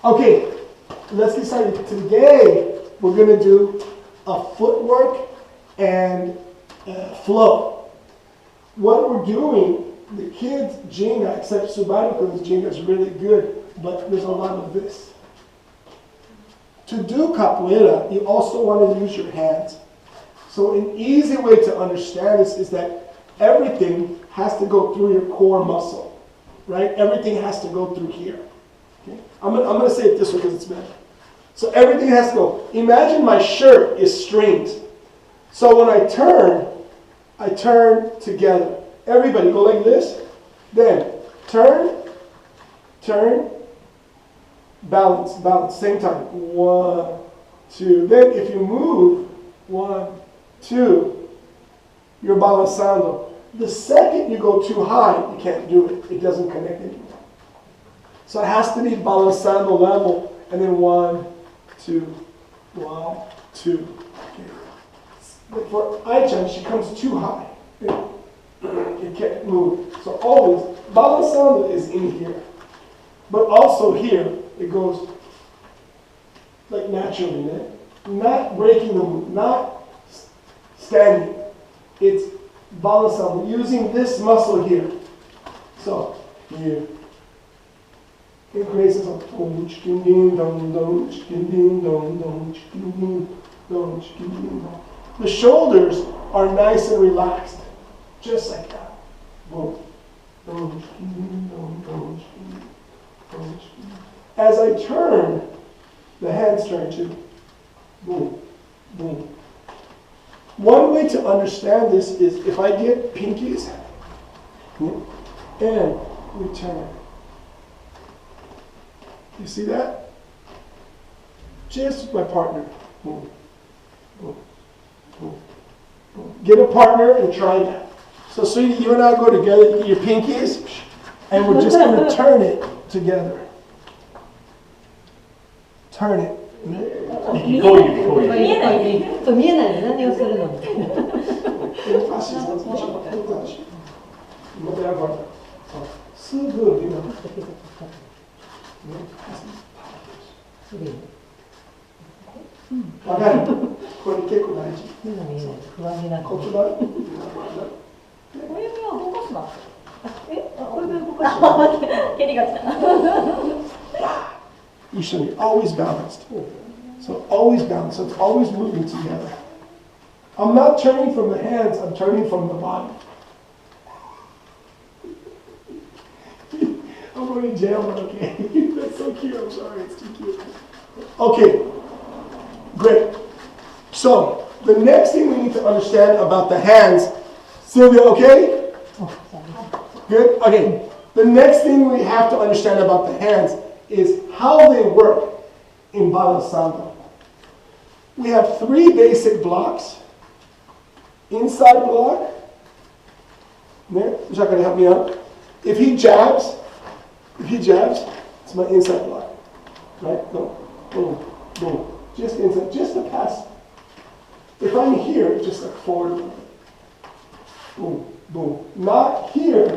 Okay, let's get started. Today, we're going to do a footwork and flow. What we're doing, the kids' ginga, except Subaruku's ginga is really good, but there's a lot of this. To do capoeira, you also want to use your hands. So an easy way to understand this is that everything has to go through your core muscle, right? Everything has to go through here. Okay? I'm going to say it this way because it's better. So everything has to go. Imagine my shirt is strings. So when I turn together. Everybody go like this. Then turn, balance, same time. 1, 2. Then if you move, 1, 2, you're balançando. The second you go too high, you can't do it. It doesn't connect anymore. So it has to be balançando level, and then 1, 2, 1, 2. Okay. But for Aichan, she comes too high. It can't move. So always, balançando is in here. But also here, it goes like naturally, right? Not breaking the move, not standing. It's balançando, using this muscle here. So, here. It creates a dong, chicken, ding, dong, dong, chicken, ding, dong, dong, chicken, ding, dong, chicken, ding, dong. The shoulders are nice and relaxed, just like that. Boom. Dong, chicken, ding, dong, dong, chicken, dong, chicken. As I turn, the hands turn too. Boom, boom. One way to understand this is if I get pinkies and we turn. You see that? Just my partner. Boom, boom, boom, boom. Get a partner and try that. So sweetie, you and I go together, get your pinkies, and we're just going to turn it together. Turn it. 見えない何をするのみたいな。すぐ今。わかる？これ結構大事。不安になる。コツがある？小指は動かすな。小指動かす。蹴りが来た。一緒に always balanced. So always balanced. So it's always moving together. I'm not turning from the hands, I'm turning from the body. I'm going to jail, but okay. That's so cute. I'm sorry, it's too cute. Okay, great. So the next thing we need to understand about the hands, Sylvia, okay? Good? Okay. The next thing we have to understand about the hands is how they work in balançando. We have 3 basic blocks. Inside block. There, Jacques, can you help me out? If he jabs, it's my inside block. Right? Go. Boom, boom. Just inside, just a pass. If I'm here, just like forward. Boom, boom. Not here,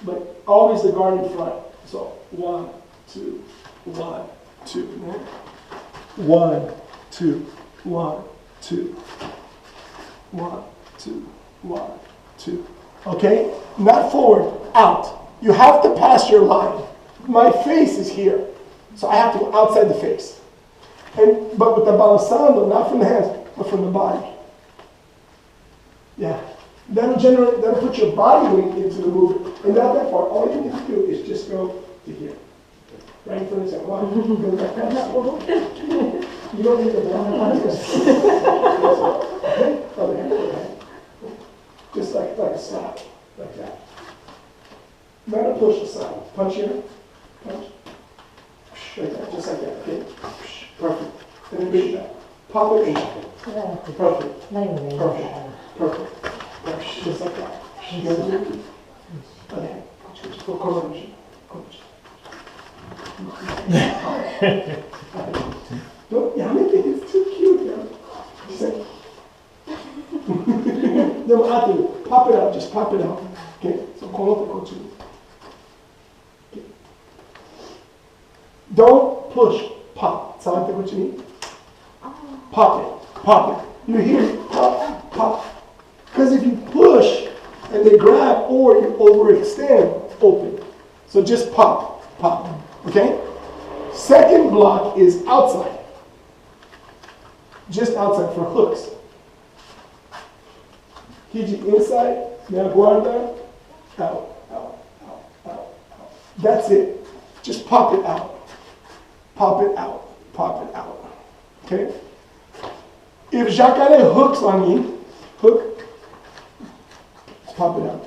but always the guard in front. So 1, 2, 1, 2. 1, 2, 1, 2. 1, 2, 1, 2. Okay? Not forward, out. You have to pass your line. My face is here, so I have to go outside the face. But with the balançando, not from the hands, but from the body. Yeah. That'll put your body weight into the movement. And not that far. All you need to do is just go to here. Right in front of yourself. Wow. You don't need to block. Other hand. Just like a slap. Like that. Not a push aside. Punch here. Punch. Like that. Just like that. Okay? Perfect. And then bring it back. Pop it in. Perfect. Perfect. Perfect. Just like that. Okay. Just go coach. Don't, it's too cute, yeah. Then after, pop it out, just pop it out. Okay, so call up the coach. Okay. Don't push, pop. Sound like what you need? Pop it, pop it. You hear it, pop, pop. Because if you push and they grab or you overextend, open. So just pop, pop, okay? Second block is outside. Just outside for hooks. Hiji inside, me aguarda, out, out, out, out, out. That's it. Just pop it out. Pop it out, pop it out. Okay? If Jacare hooks on me, hook, just pop it out.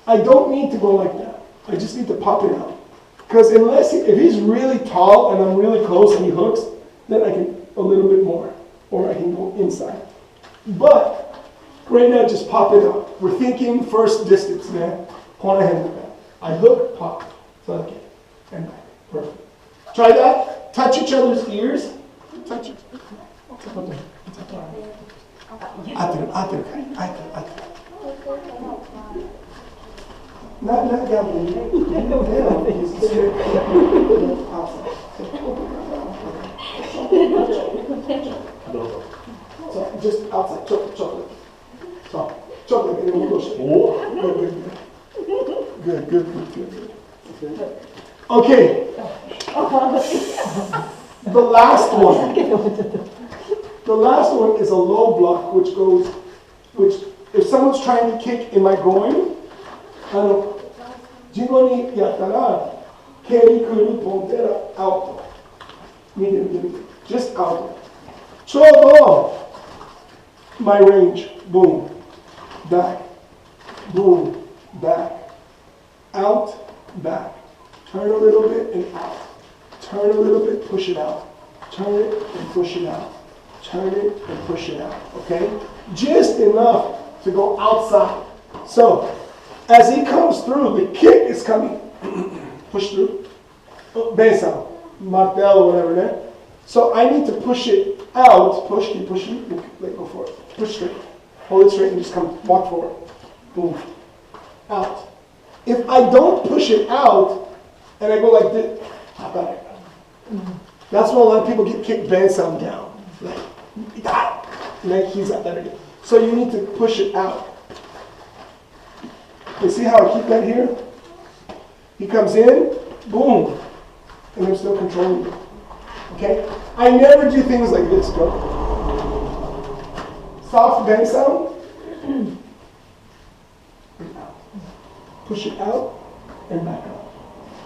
I don't need to go like that. I just need to pop it out. Because if he's really tall and I'm really close and he hooks, then I can a little bit more. Or I can go inside. But right now, just pop it out. We're thinking first distance, man. Corner hand back. I hook, pop. So okay. And back. Perfect. Try that. Touch each other's ears. Touch it. Not gambling. So just outside, chocolate. So chocolate, and then we'll go straight. Good. Okay. The last one. The last one is a low block, which if someone's trying to kick in my groin, Jigo ni yattara, keri kuru pontera out. Just out. Chodo. My range. Boom. Back. Boom. Back. Out. Back. Turn a little bit and out. Turn a little bit, push it out. Turn it and push it out. Turn it and push it out. Okay? Just enough to go outside. So, as he comes through, the kick is coming. Push through. Besa. Martel or whatever there. So I need to push it out. Push, keep pushing. Let go for it. Push straight. Hold it straight and just come walk forward. Boom. Out. If I don't push it out and I go like this, that's why a lot of people get kicked band sound down. Like he's out there again. So you need to push it out. You see how I keep that here? He comes in, boom, and I'm still controlling it. Okay? I never do things like this. Go. Soft bang sound. And out. Push it out and back up.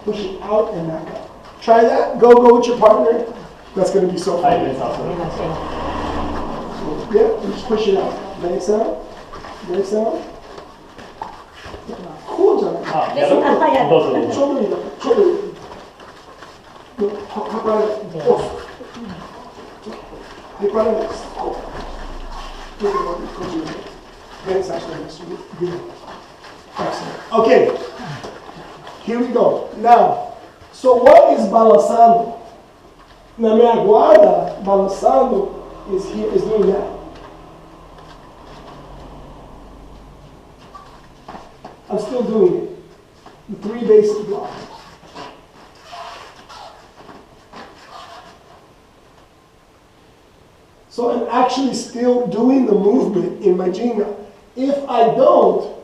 Push it out and back up. Try that. Go with your partner. That's going to be so fun. Yeah, just push it out. Bang sound. Bang sound. Cool, John. Okay, here we go. Now, so what is balançando? Na minha guarda, balançando is here, is doing that. I'm still doing it. The 3 basic blocks. So I'm actually still doing the movement in my ginga. If I don't,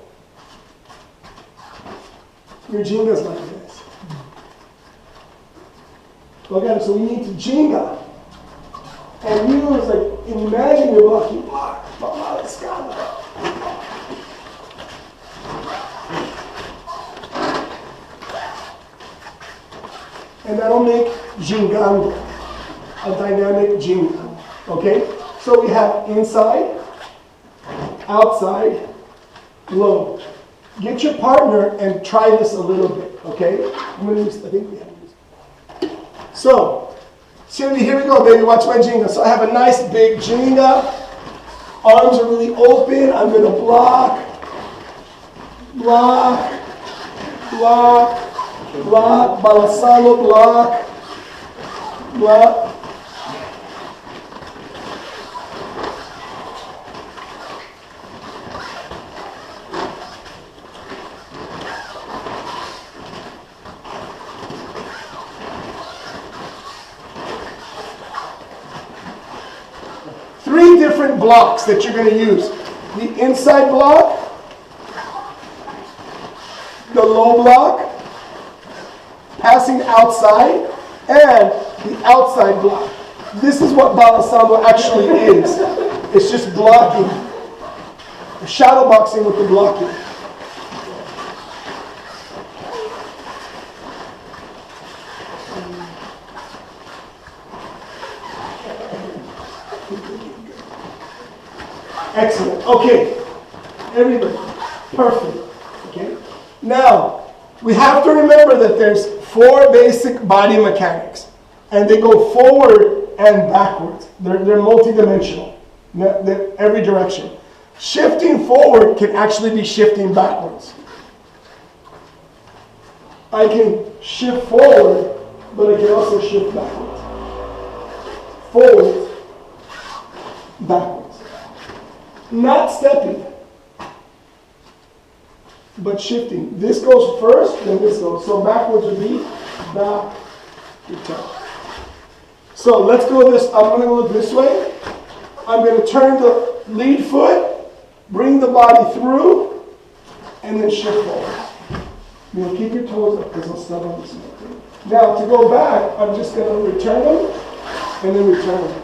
your ginga's like this. Okay, so we need to ginga. And use, like, imagine you're blocking block, scala. And that'll make gingando a dynamic ginga. Okay? So we have inside, outside, low. Get your partner and try this a little bit. Okay? I'm going to use, I think we have to use. So, Cindy, here we go, baby. Watch my ginga. So I have a nice big ginga. Arms are really open. I'm going to block, balançando, block. different blocks that you're going to use. The inside block, the low block, passing outside, and the outside block. This is what balançando actually is. It's just blocking. Shadow boxing with the blocking. Excellent. Okay. Everybody. Perfect. Okay. Now, we have to remember that there's 4 basic body mechanics. And they go forward and backwards. They're multidimensional. They're every direction. Shifting forward can actually be shifting backwards. I can shift forward, but I can also shift backwards. Forward, backwards. Not stepping, but shifting. This goes first, then this goes. So backwards would be back, return. So let's go this. I'm going to go this way. I'm going to turn the lead foot, bring the body through, and then shift forward. You know, keep your toes up because I'll step on this one. Now to go back, I'm just going to return them, and then return them.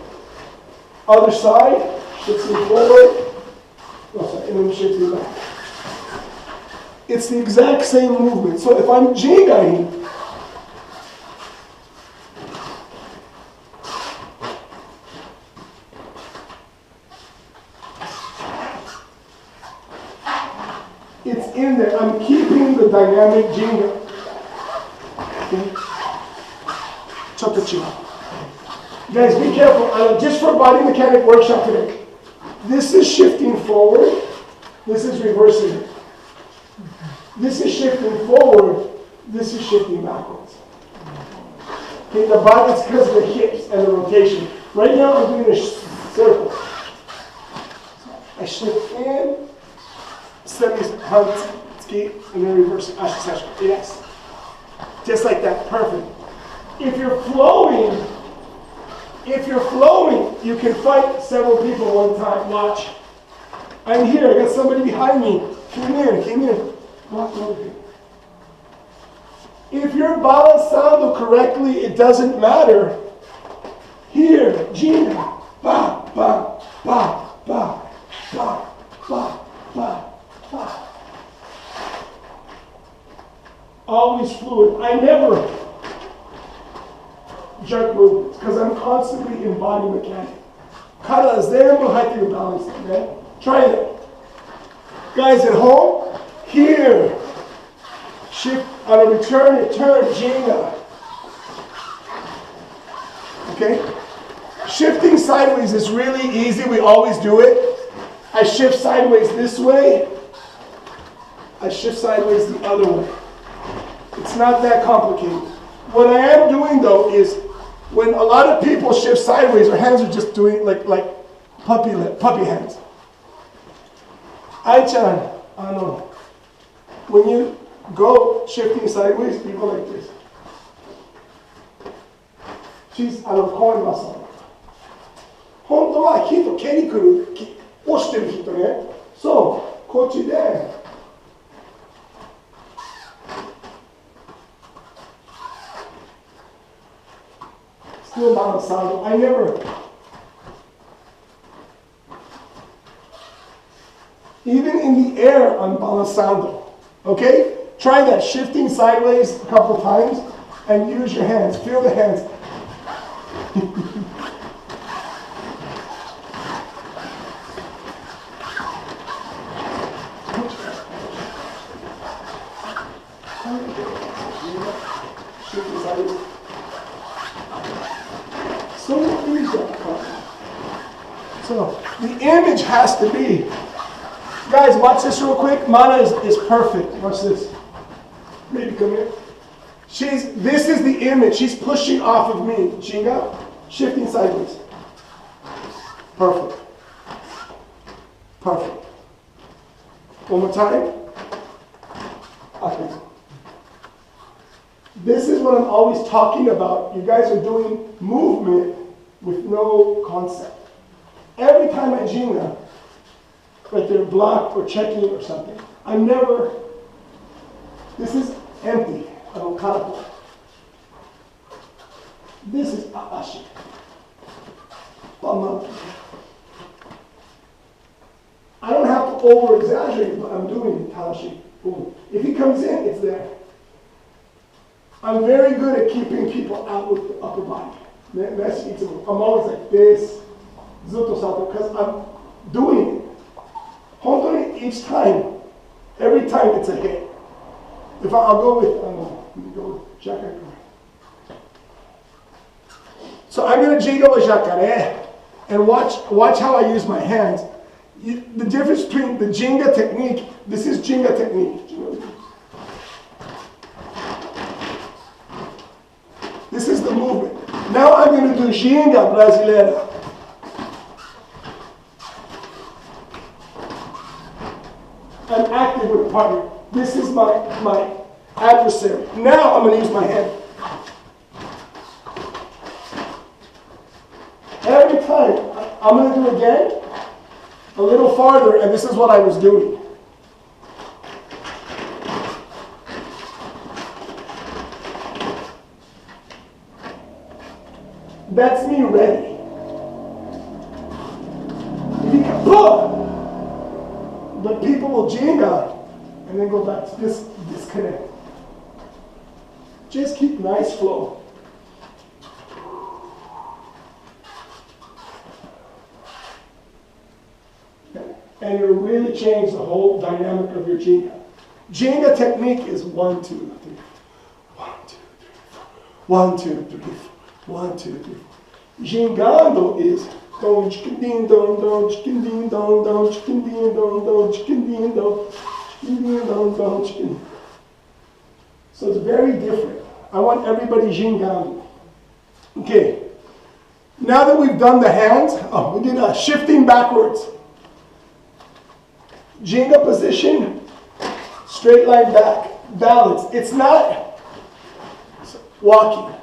Other side, shifting forward. And then shifting back. It's the exact same movement. So if I'm gingaing, it's in there. I'm keeping the dynamic ginga. Okay. Guys, be careful. Just for body mechanic workshop today. This is shifting forward. This is reversing it. This is shifting forward. This is shifting backwards. Okay, the body is because of the hips and the rotation. Right now I'm doing a circle. I shift in, semi-ski, and then reverse. Yes. Just like that. Perfect. If you're flowing, you can fight several people one time. Watch. I'm here. I got somebody behind me. Came in. Walk over here. If you're balançando correctly, it doesn't matter. Here, ginga. Ba, ba, ba, ba, ba, ba, ba, ba. Always fluid. I never jerk movements because I'm constantly in body mechanics. Kara zero height your balance. Okay? Try it. Guys at home, here. Shift on a return, it turn, ginga. Okay? Shifting sideways is really easy. We always do it. I shift sideways this way. I shift sideways the other way. It's not that complicated. What I am doing though is when a lot of people shift sideways, their hands are just doing like puppy hands. Ai-chan, when you go shifting sideways, you go like this. She's calling myself. 本当は火と蹴り来る押してる人ね。そう、こっちで。Still balançado. I never. Even in the air, I'm balançando. Okay? Try that. Shifting sideways a couple times and use your hands. Feel the hands. So the image has to be. Guys, watch this real quick. Mana is perfect. Watch this. Maybe come here. This is the image. She's pushing off of me. Ginga, shifting sideways. Perfect. Perfect. One more time. Okay. This is what I'm always talking about. You guys are doing movement with no concept. every time I ginga, right there, block or checking or something, I'm never, this is empty. I don't karapo. This is aashi. Pamaki. I don't have to over-exaggerate, but I'm doing it, Tashi. Boom. If he comes in, it's there. I'm very good at keeping people out with the upper body. I'm always like this, zuto sato, because I'm doing it. Honestly, each time, every time it's a hit. If I'll go with jacare. So I'm going to jingle a jacare, and watch how I use my hands. The difference between the ginga technique, this is ginga technique. This is the movement. Now I'm going to do ginga brasileira. I'm active with a partner. This is my adversary. Now I'm going to use my hand. Every time, I'm going to do again, a little farther, and this is what I was doing. That's me ready. If you can, but people will ginga and then go back to this disconnect. Just keep nice flow. And it'll really change the whole dynamic of your ginga. Ginga technique is 1, 2, 3, 1, 2, 3, 4. 1, 2, 3, 4. 1, 2, 3, 4. Gingando is don chicken ding don don chicken ding don don chicken ding don don chicken ding don chicken ding don don chicken. So it's very different. I want everybody gingando. Okay. Now that we've done the hands, we did a shifting backwards. Ginga position, straight line back, balance. It's not walking.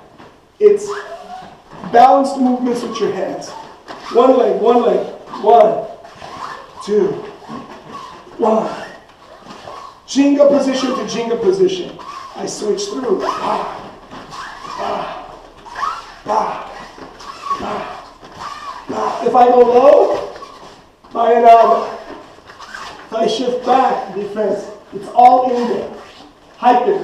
It's balanced movements with your hands. One leg, 1, 2, 1. Ginga position to ginga position. I switch through. If I go low, if I shift back, defense, it's all in there. Hiking.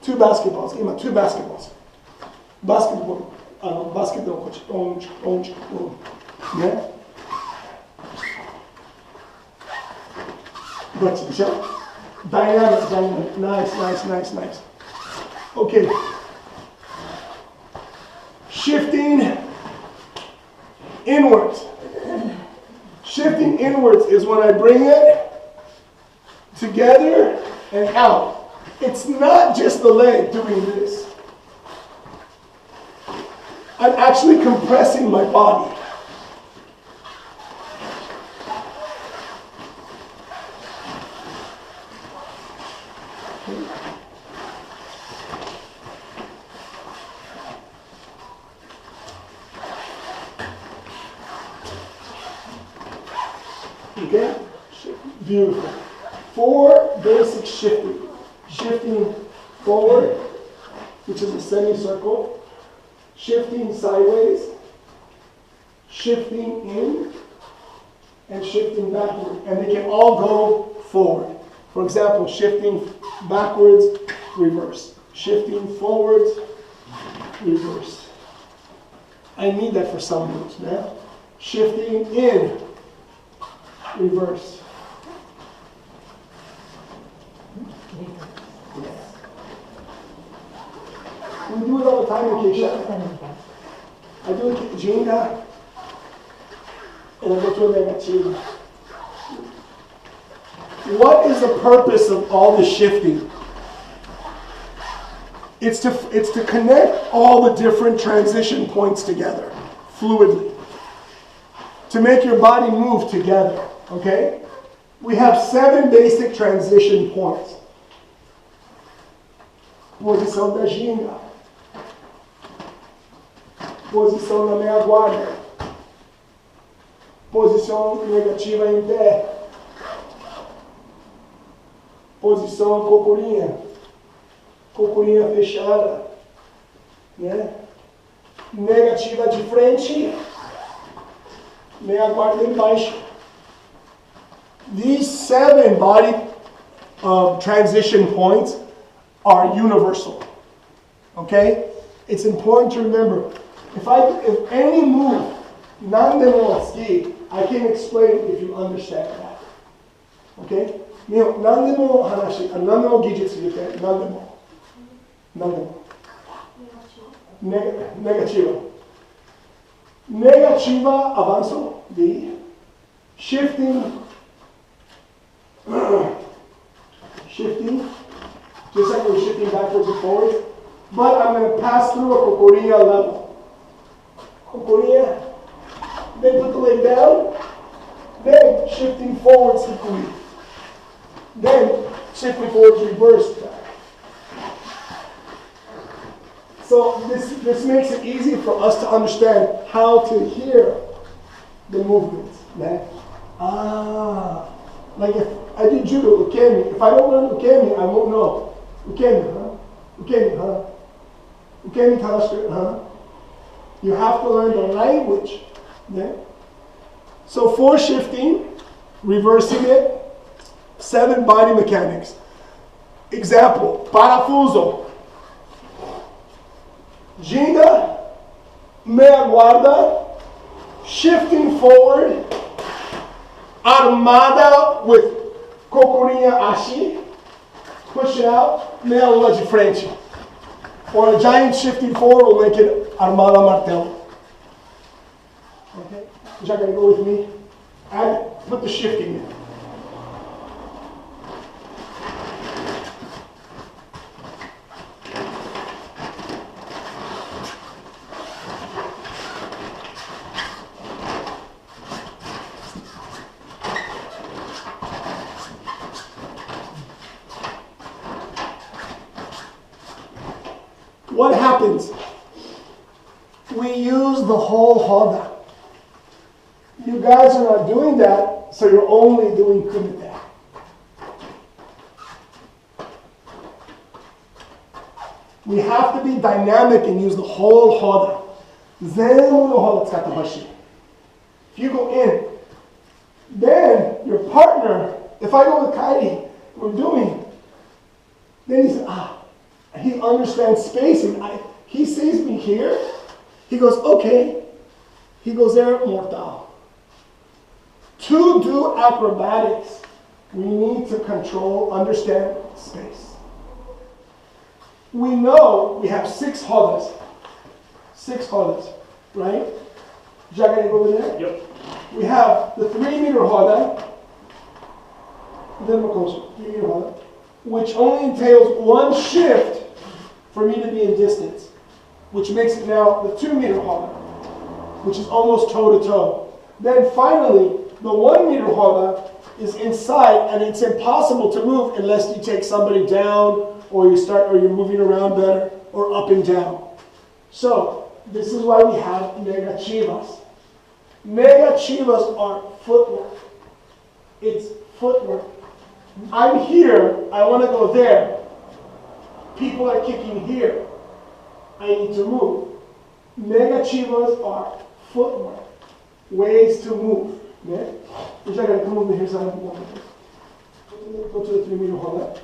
Two basketballs. Ima, 2 basketballs. Basketball. Basketball coach. Yeah? Gotcha. Dynamic. Nice. Okay. Shifting inwards. Shifting inwards is when I bring it together and out. It's not just the leg doing this. I'm actually compressing my body. Okay? Beautiful. 4 basic shifting. Shifting forward, which is a semicircle. Shifting sideways. Shifting in. And shifting backward. And they can all go forward. For example, shifting backwards, reverse. Shifting forwards, reverse. I need that for some moves, man. Shifting in, reverse. We do it all the time in Keisha. I do it in ginga, and I go to a negativa. What is the purpose of all the shifting? It's to connect all the different transition points together, fluidly. To make your body move together, okay? We have 7 basic transition points. Posição da ginga. Posição na meia guarda. Posição negativa em pé. Posição cocurinha. Cocurinha fechada. Né? Negativa de frente. Meia guarda embaixo. These 7 body transition points are universal. Okay? It's important to remember. If any move, nandemoski, I can explain if you understand that. Okay? Nandemo hanashi, nandemo gijitsu yute, nandemo. Negativa. Negativa avanzo, D. Shifting, just like we're shifting backwards and forwards. But I'm going to pass through a cocorilla level. Cocorilla, then put the leg down, then shifting forwards hikui. Then shifting forwards reverse back. So this makes it easy for us to understand how to hear the movements. Man. Like if I do judo, ukemi. If I don't learn ukemi, I won't know. Ukemi, huh? Ukemi, huh? Ukemi tashika, huh? You have to learn the language. Yeah? So 4 shifting, reversing it, 7 body mechanics. Example, parafuso. Ginga, meia guarda, shifting forward, armada with cocurinha ashi, push it out, meia lua de frente. Or a giant shifting forward will make it armada martelo. Okay? You're going to go with me? Put the shifting in. What happens? We use the whole hoda. You guys are not doing that, so you're only doing kumite. We have to be dynamic and use the whole hoda. Zenbu no hoda tsukata hoshii. If you go in, then your partner, if I go with Kairi, we're doing, then he says, he understands spacing. He sees me here. He goes, okay. He goes there, mortal. To do acrobatics, we need to understand space. We know we have 6 hodas. 6 hodas, right? Jagger, over there? Yep. We have the 3-meter hoda, then we'll go 3-meter hoda, which only entails 1 shift for me to be in distance, which makes it now the 2-meter hoda, which is almost toe-to-toe. Then finally, the 1-meter hoda is inside, and it's impossible to move unless you take somebody down, or you're moving around better, or up and down. So this is why we have negachivas. Negachivas are footwork. It's footwork. I'm here, I want to go there. People are kicking here. I need to move. Negachivas are footwork, ways to move. Yeah? Which I got to come over here so I don't go to the 3-meter hoda.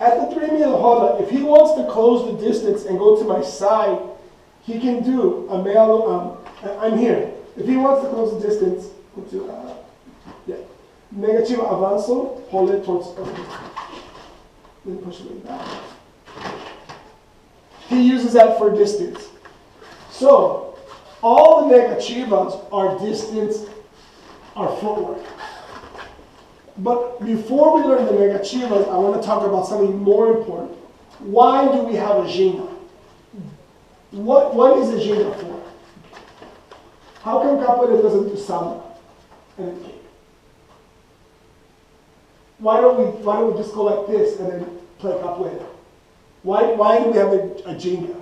At the 3-meter hoda, if he wants to close the distance and go to my side, he can do a male. I'm here. If he wants to close the distance, go to negativa avanzo, hold it towards then push it back. He uses that for distance. So, all the negachivas are distance, are footwork. But before we learn the negachivas, I want to talk about something more important. Why do we have a ginga? What is a ginga for? How come Capoeira doesn't do samba and then kick? Why don't we just go like this and then play Capoeira? Why do we have a ginga?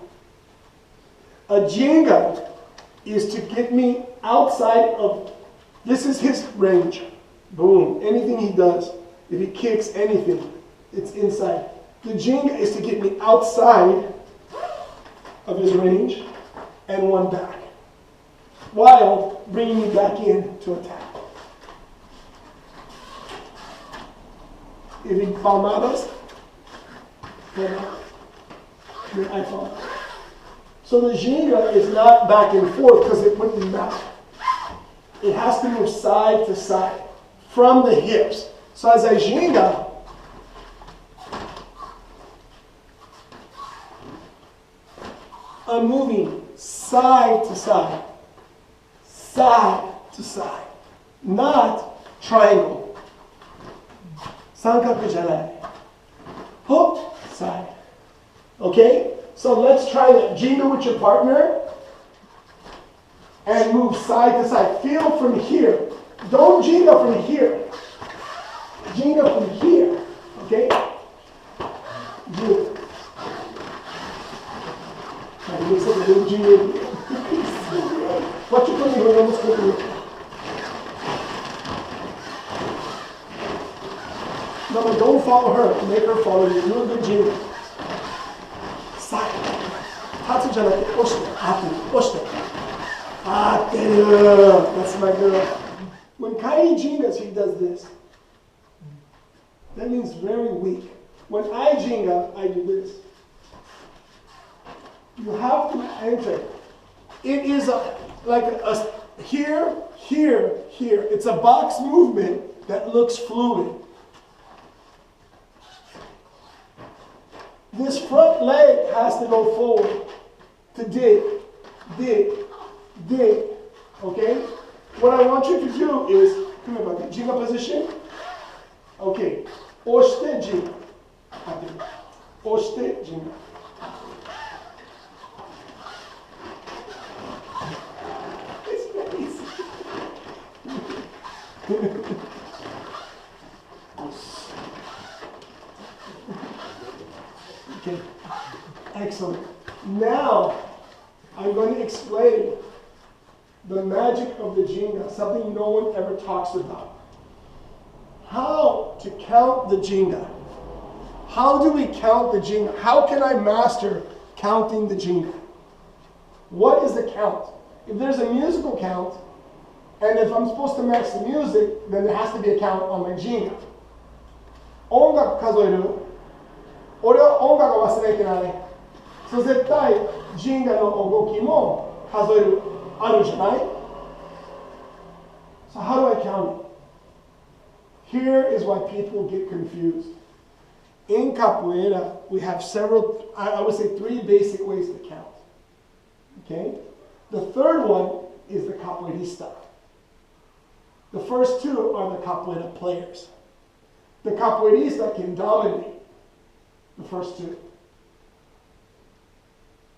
A ginga is to get me outside of, this is his range. Boom. Anything he does, if he kicks anything, it's inside. The ginga is to get me outside of his range and one back, while bringing me back in to attack. If he palmadas, I fall. So the ginga is not back and forth because it wouldn't matter. It has to move side to side from the hips. So as I ginga, I'm moving side to side, not triangle. 三角じゃない。Hook, side. Okay? So let's try that. Ginga with your partner and move side to side. Feel from here. Don't ginga from here. Ginga from here. Okay? Good. What you putting here? Vamos comigo. No, but don't follow her. Make her follow you. Do a good ginga. Side. Tatsuじゃなくて、押して、押して。That's my girl. When Kai jingas, he does this. That means very weak. When I jinga, I do this. You have to enter. It is like a here, here, here. It's a box movement that looks fluid. This front leg has to go forward to dig, dig, dig. Okay? What I want you to do is, come here, buddy. Ginga position. Okay. Oshite ginga. Oshite ginga. Okay, excellent. Now, I'm going to explain the magic of the ginga, something no one ever talks about. How to count the ginga. How do we count the ginga? How can I master counting the ginga? What is the count? If there's a musical count, and if I'm supposed to match the music, then there has to be a count on my ginga. 音楽数える。俺は音楽を忘れてない。そう絶対ジンガの動きも数えるあるじゃない？ So how do I count it? Here is why people get confused. In Capoeira, we have several, I would say 3 basic ways to count. Okay? The third one is the capoeirista. The first 2 are the capoeira players. The capoeirista can dominate the first 2.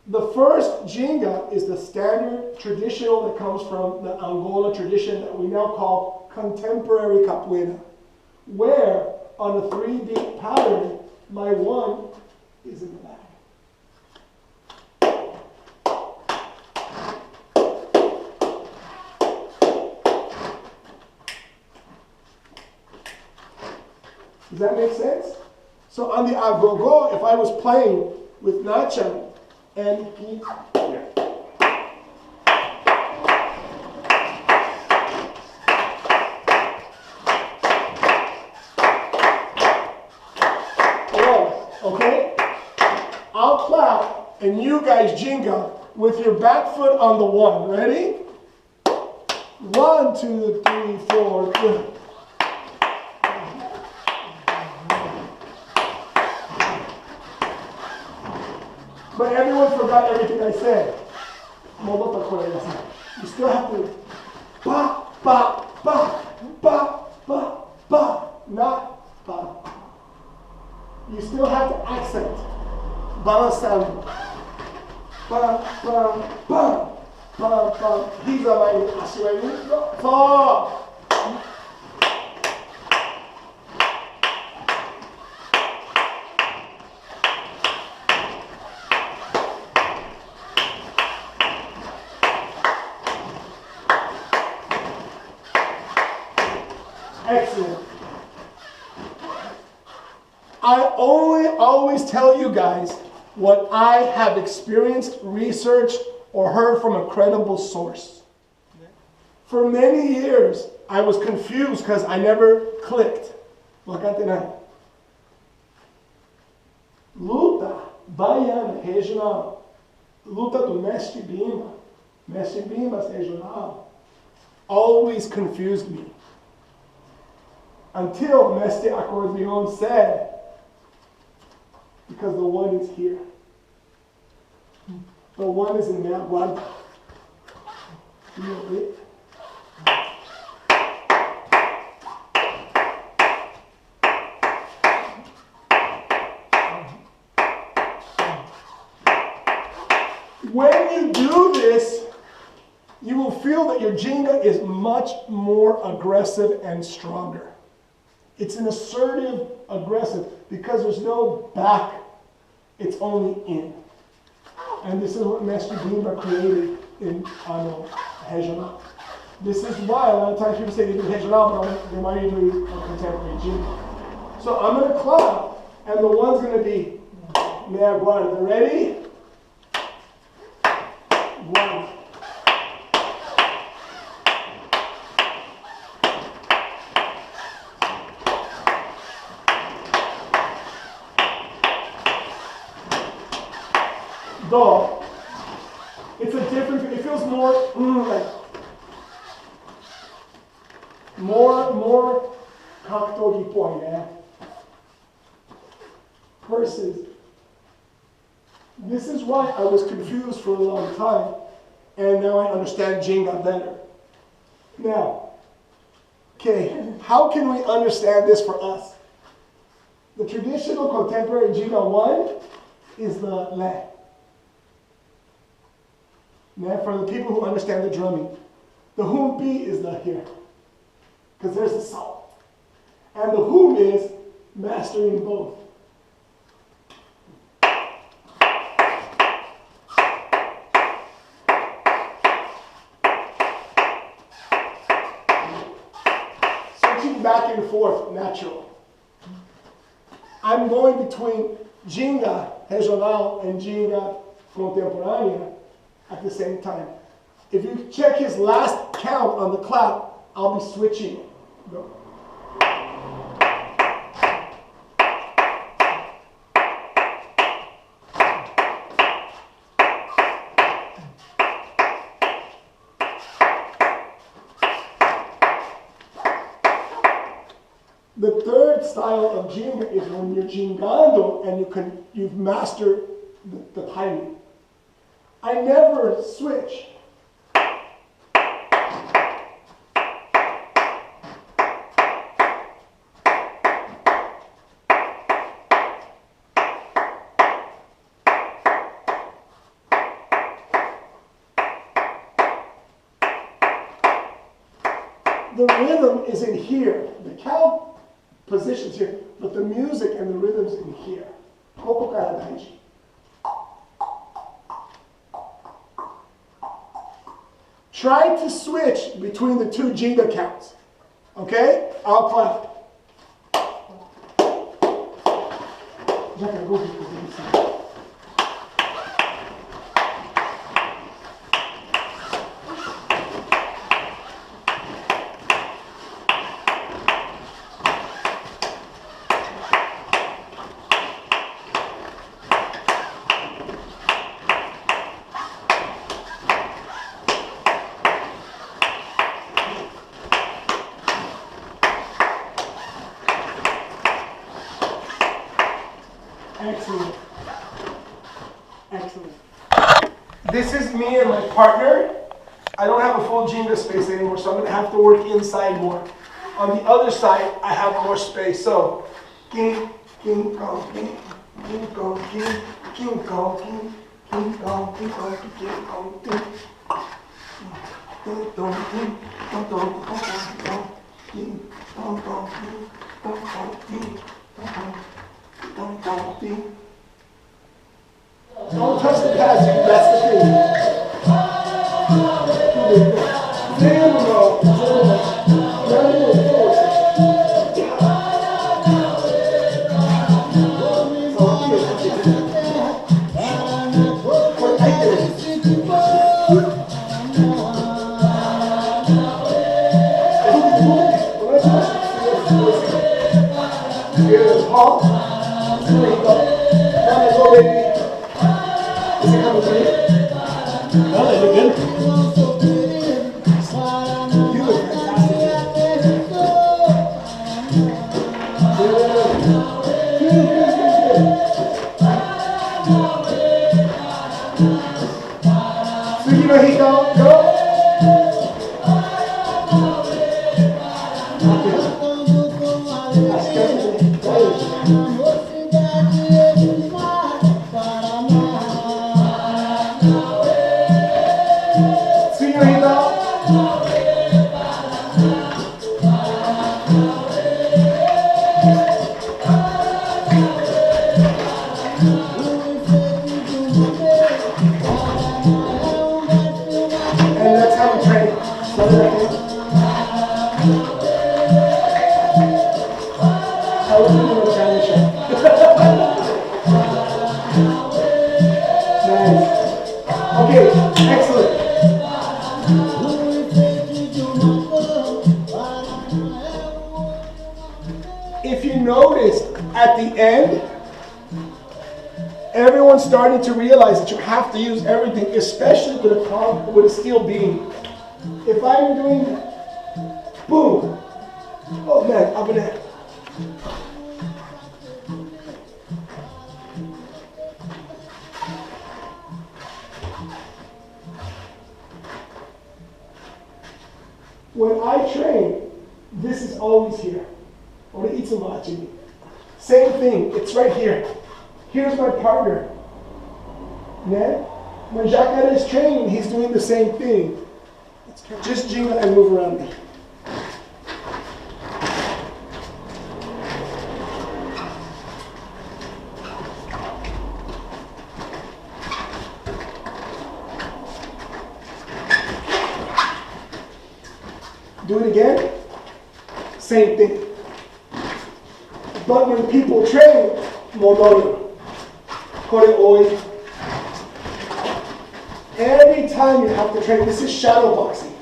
The first ginga is the standard traditional that comes from the Angola tradition that we now call contemporary capoeira, where on a 3-beat pattern, my 1 is in the back. Does that make sense? So on the agogo, if I was playing with Nacha and he, okay? I'll clap and you guys jinga with your back foot on the 1. Ready? 1, 2, 3, 4, 2. But everyone forgot everything I said. You still have to ba, ba, ba, ba, ba, ba, not ba. You still have to accent. Balançando. Ba, ba, ba, ba, ba. These are my ashway. Four. I only always tell you guys what I have experienced, researched, or heard from a credible source. For many years, I was confused because I never clicked. Luta baiana regional. Luta do mestre bimba. Mestre bimbas regional. Always confused me. Until Mestre Acordeon said, because the one is here. The one is in that one. Feel it? When you do this, you will feel that your ginga is much more aggressive and stronger. It's an assertive, aggressive, because there's no back, it's only in. And this is what Mestre Bimba created in regional. This is why a lot of times people say they do regional, but they might even do contemporary ginga. So I'm going to clap, and the one's going to be meia guarda. Ready? One. Do. It's a different, it feels more like, more kaktogi point, yeah? Versus, this is why I was confused for a long time, and now I understand ginga better. Now, okay, how can we understand this for us? The traditional contemporary ginga 1 is the le. Now, for the people who understand the drumming, the humpi is the here, because there's the salt. And the hum is mastering both. Switching back and forth, natural. I'm going between ginga regional and ginga contemporânea at the same time. If you check his last count on the clap, I'll be switching. Go. The third style of ginga is when you're gingando and you've mastered the timing. I never switch. The rhythm is in here. The count position's here, but the music and the rhythm's in here. Koko kara daiji. Try to switch between the two ginga counts. Okay? I'll clap. Excellent. Excellent. This is me and my partner. I don't have a full ginga space anymore, so I'm going to have to work inside more. On the other side, I have more space. So, king, king, kong, king, king, kong, king, king, kong, king, king, kong, king, kong, king, kong, king. Don't touch the pads, that's the thing. There we go. Now you move forward. Good. Hop. There you go. Now let's go, baby. Is it coming through? Oh, they look good. You look fantastic. Sugi no hito, go. Sugi no hito. And that's how we train. Slowly right here. How was it doing with Chinese show? Nice. Okay, excellent. If you noticed at the end, everyone's starting to realize that you have to use everything, especially with a steel beam. If I'm doing that, boom. Oh man, I'm gonna. When I train, this is always here. Same thing, it's right here. Here's my partner. Yeah? When Jacare is training, he's doing the same thing. Just ginga and move around me. Do it again. Same thing. But when people train, modoru. Kore oi. Every time you have to train, this is shadow boxing.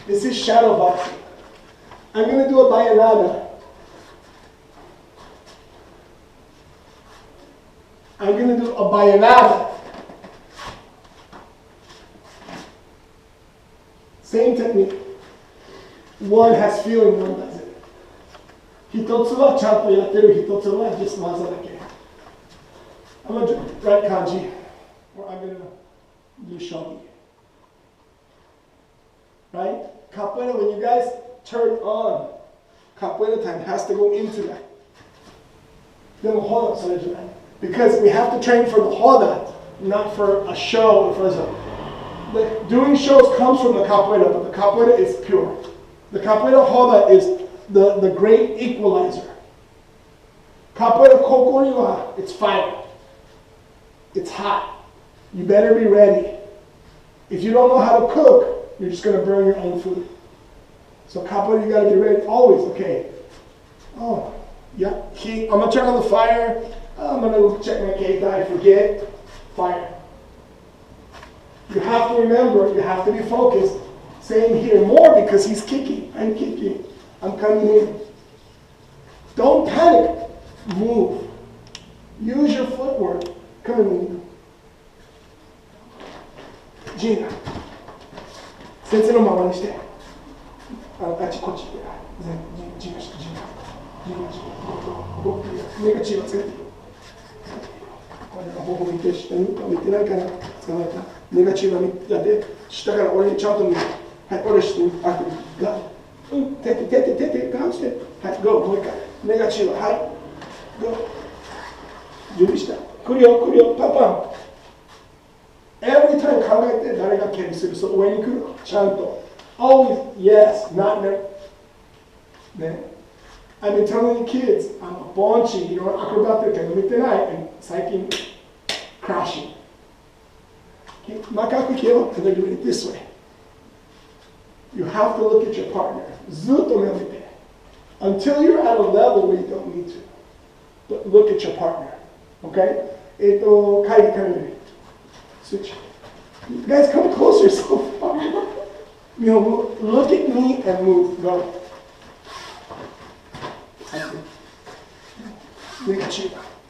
This is shadow boxing. I'm going to do a bayanada. I'm going to do a bayanada. Same technique. One has feeling, one doesn't. 一つはちゃんとやってる、一つは just 技だけ。I'm going to do right kanji, or I'm going to do shogi. Right? Capoeira, when you guys turn on, capoeira time has to go into that. Then we'll hold up, because we have to train for the hoda, not for a show or for a. Doing shows comes from the capoeira, but the capoeira is pure. The capoeira hoda is the great equalizer. Capoeira kokori wa, it's fire. It's hot. You better be ready. If you don't know how to cook, you're just going to burn your own food. So capoeira, you got to be ready always. Okay. Oh, yeah. Heat. I'm going to turn on the fire. I'm going to check my cake. I forget. Fire. You have to remember, you have to be focused. Same here, more because he's kicking. I'm kicking. I'm coming in. Don't panic. Move. Use your footwork. Come in. Ginga. Sensei no mama ni shite. Achi kochi. Ginga. Go. Nega chiwa tsukete. これが頬を見て、下に見てないから捕まえた。ネガチブが見て、下から俺にちゃんと見て。はい、俺して、あくび。が、手、感じて。はい、ゴー、もう一回。ネガチブ、はい。ゴー。準備した。来るよ、パン。Every time 考えて、誰が蹴りする。そう、上に来る。ちゃんと。Always, yes, not never. ね。I've been telling the kids, I'm a bonchi, you know, acrobatけど見てない。And 最近 crashing. Okay, 高く蹴ろう and they're doing it this way. You have to look at your partner. ずっと目を見て until you're at a level where you don't need to. But look at your partner. Okay? 会議からね。Switch. You guys come closer so far. You know, look at me and move. Go. Negativa.